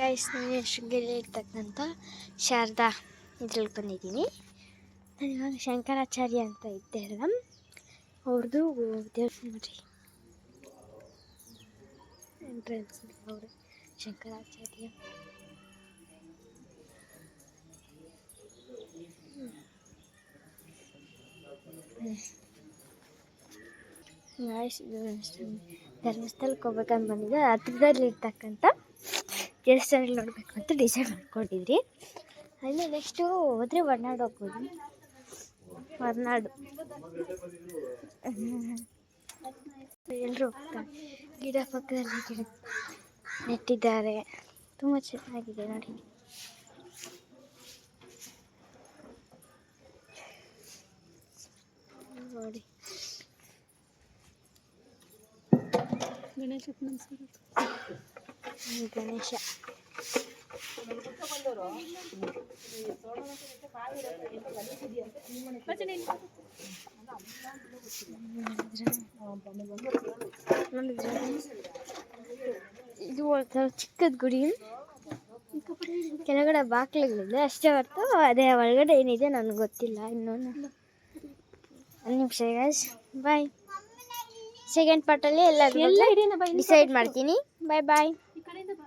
Guys, ನಾನು ಶೃಂಗೇರಿಯಲ್ಲಿ ಇರ್ತಕ್ಕಂಥ ಶಾರದಾ ಇದ್ರಲ್ಲಿ ಬಂದಿದ್ದೀನಿ. ನಾನು ಇವಾಗ ಶಂಕರಾಚಾರ್ಯ ಅಂತ ಇದ್ದೆ ಅಲ್ಲ, ಅವ್ರದ್ದು ದೇವಸ್ಥಾನ ನೋಡ್ರಿ, ಎಂಟ್ರೆನ್ಸ್ ಅವರು ಶಂಕರಾಚಾರ್ಯ. ಧರ್ಮಸ್ಥಳಕ್ಕೆ ಹೋಗ್ಬೇಕಂತ ಬಂದಿದ್ದೆ. ಹತ್ರದಲ್ಲಿ ಇರ್ತಕ್ಕಂಥ ದೇವಸ್ಥಾನದಲ್ಲಿ ನೋಡಬೇಕು ಅಂತ ಡಿಸೈಡ್ ಮಾಡ್ಕೊಂಡಿದ್ರಿ. ಅಲ್ಲಿ ನೆಕ್ಸ್ಟು ಹೋದರೆ ಹೊರನಾಡು ಹೋಗ್ಬೋದು. ಹೊರನಾಡು ಎಲ್ಲರೂ ಹೋಗ್ತಾರೆ. ಗಿಡ ಪಕ್ಕದಲ್ಲಿ ಗಿಡ ನೆಟ್ಟಿದ್ದಾರೆ, ತುಂಬ ಚೆನ್ನಾಗಿದೆ ನೋಡಿ. ನೋಡಿ ಗಣೇಶ ಇದು ಒಂಥರ ಚಿಕ್ಕದ ಗುಡಿ, ಕೆಳಗಡೆ ಬಾಗಿಲುಗಳಿದೆ ಅಷ್ಟೇ ಹೊರತು ಅದೇ ಒಳಗಡೆ ಏನಿದೆ ನನಗೆ ಗೊತ್ತಿಲ್ಲ. ಇನ್ನೊಂದು ನಿಮಿಷ ಗೈಸ್, ಬಾಯ್. ಸೆಕೆಂಡ್ ಪಾರ್ಟಲ್ಲಿ ಎಲ್ಲ ಡಿಸೈಡ್ ಮಾಡ್ತೀನಿ. ಬಾಯ್ ಬಾಯ್.